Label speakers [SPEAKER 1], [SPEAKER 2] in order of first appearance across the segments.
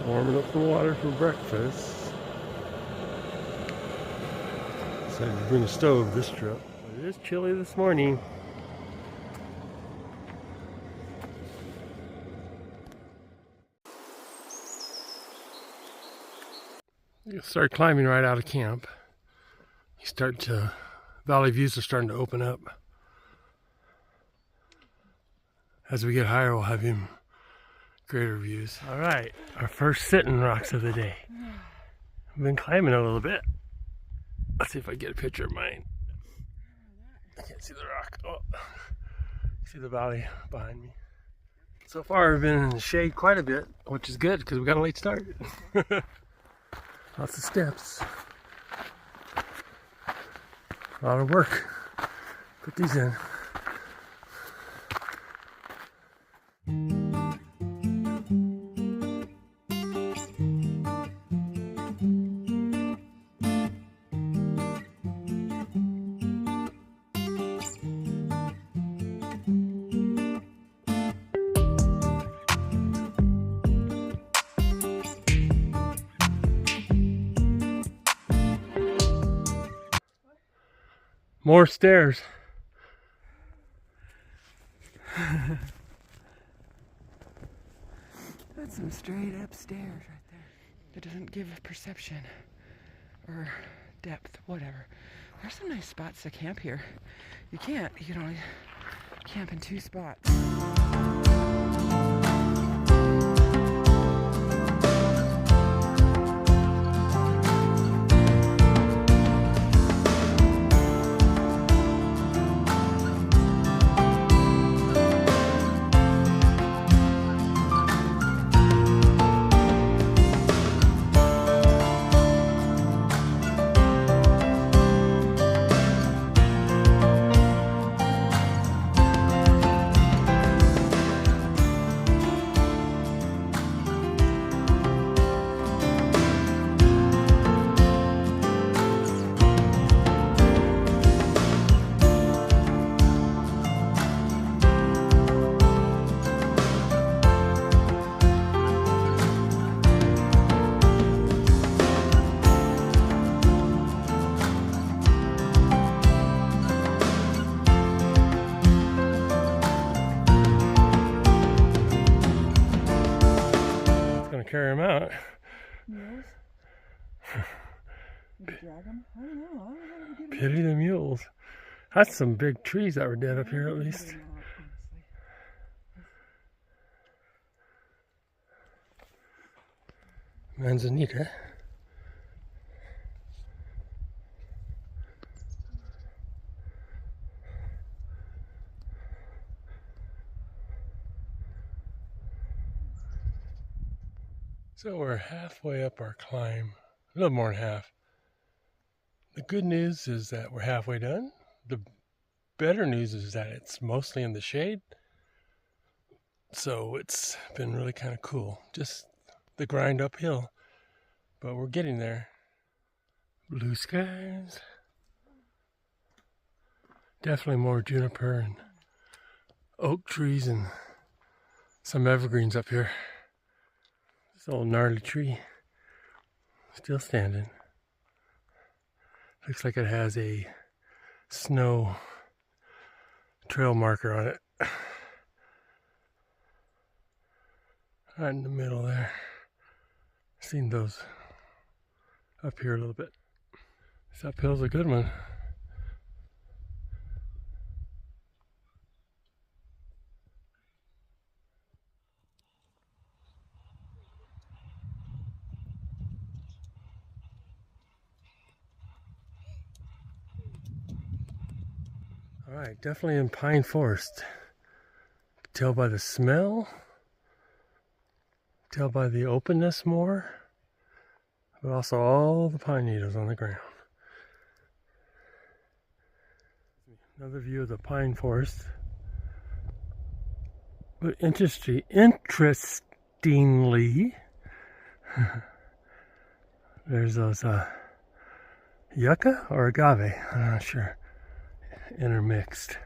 [SPEAKER 1] Warming up the water for breakfast. Decided to bring a stove this trip. It is chilly this morning. You start climbing right out of camp. Valley views are starting to open up. As we get higher, we'll have even greater views. All right, our first sitting rocks of the day. I've been climbing a little bit. Let's see if I get a picture of mine. I can't see the rock. Oh, see the valley behind me. So far, I've been in the shade quite a bit, which is good because we got a late start. Lots of steps. A lot of work. Put these in. More stairs.
[SPEAKER 2] That's some straight up stairs right there. That doesn't give a perception or depth, whatever. There's some nice spots to camp here. You can only camp in 2 spots.
[SPEAKER 1] Carry them out.
[SPEAKER 2] Mules? Maybe drag them? I don't know. I don't know how to get them.
[SPEAKER 1] Pity the mules. That's some big trees that were dead up here at least. Manzanita. So we're halfway up our climb, a little more than half. The good news is that we're halfway done. The better news is that it's mostly in the shade. So it's been really kind of cool. Just the grind uphill, but we're getting there. Blue skies. Definitely more juniper and oak trees and some evergreens up here. This old gnarly tree, still standing. Looks like it has a snow trail marker on it. Right in the middle there. Seen those up here a little bit. This uphill's a good one. Alright, definitely in pine forest. Tell by the smell, tell by the openness more, but also all the pine needles on the ground. Another view of the pine forest. But interestingly, there's those yucca or agave, I'm not sure. Intermixed.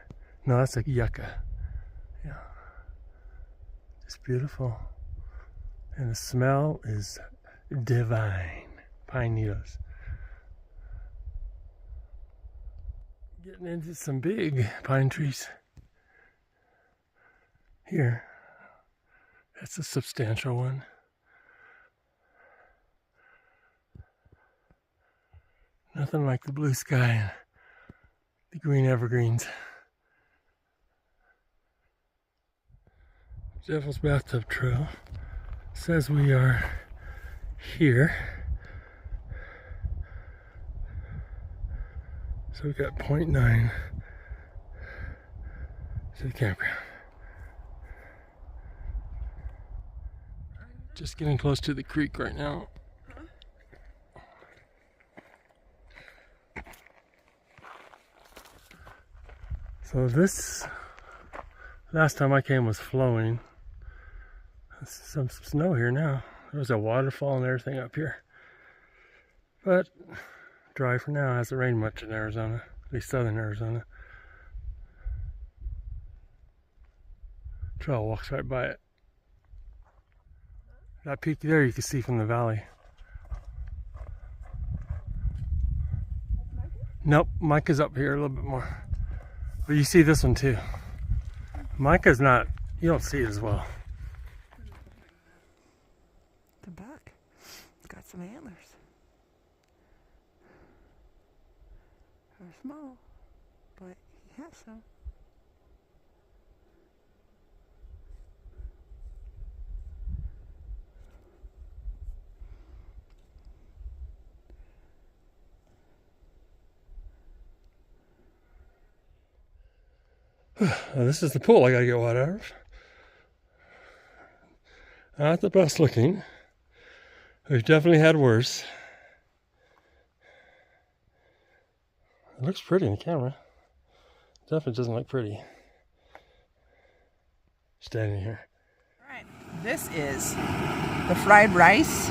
[SPEAKER 1] No, that's a yucca. Yeah. It's beautiful. And the smell is divine. Pine needles. Getting into some big pine trees. Here, that's a substantial one. Nothing like the blue sky and the green evergreens. Devil's Bathtub Trail says we are here. So we got 0.9 to the campground. Just getting close to the creek right now. So this, last time I came was flowing. There's some snow here now. There's a waterfall and everything up here. But dry for now. It hasn't rained much in Arizona, at least southern Arizona. Trail walks right by it. That peak there you can see from the valley. Nope, Micah's up here a little bit more. But you see this one too. Micah's not, you don't see it as well.
[SPEAKER 2] The buck got some antlers. They're small, but he has some.
[SPEAKER 1] This is the pool I gotta get water out of. Not the best looking. We've definitely had worse. It looks pretty in the camera. Definitely doesn't look pretty. Standing here.
[SPEAKER 2] Alright, this is the fried rice,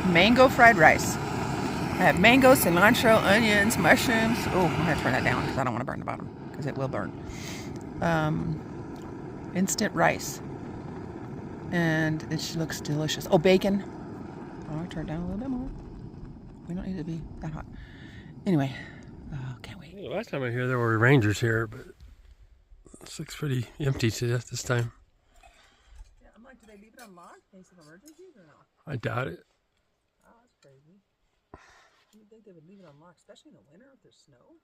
[SPEAKER 2] mango fried rice. I have mango, cilantro, onions, mushrooms. Oh, I'm going to turn that down because I don't want to burn the bottom because it will burn. Instant rice. And it looks delicious. Oh, bacon. Oh, I turned it down a little bit more. We don't need to be that hot. Anyway, can't wait.
[SPEAKER 1] Well, last time I was here, there were rangers here, but this looks pretty empty to this time.
[SPEAKER 2] Yeah, I'm like, do they leave it unlocked in case of emergencies or not?
[SPEAKER 1] I doubt it.
[SPEAKER 2] Oh, that's crazy. You'd think they would leave it unlocked, especially in the winter if there's snow.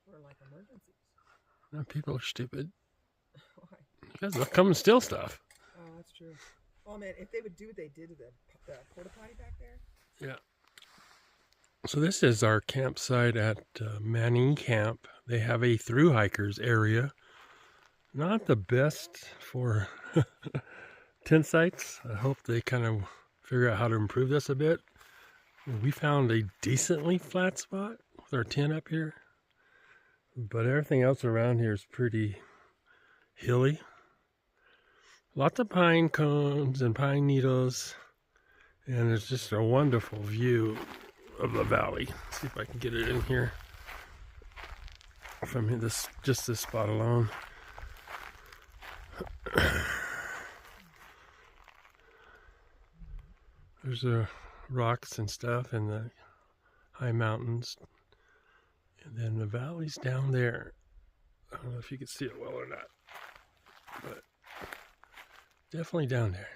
[SPEAKER 2] For like emergencies.
[SPEAKER 1] No, people are stupid.
[SPEAKER 2] Why?
[SPEAKER 1] Because they'll come and steal stuff.
[SPEAKER 2] Oh, that's true. Oh man, if they would do what they did to the porta potty back there.
[SPEAKER 1] Yeah. So this is our campsite at Manning Camp. They have a thru hikers area. Not the best for tent sites. I hope they kind of figure out how to improve this a bit. We found a decently flat spot with our tent up here. But everything else around here is pretty hilly. Lots of pine cones and pine needles. And it's just a wonderful view of the valley. Let's see if I can get it in here from this, just this spot alone. There's rocks and stuff in the high mountains. And then the valley's down there. I don't know if you can see it well or not, but definitely down there.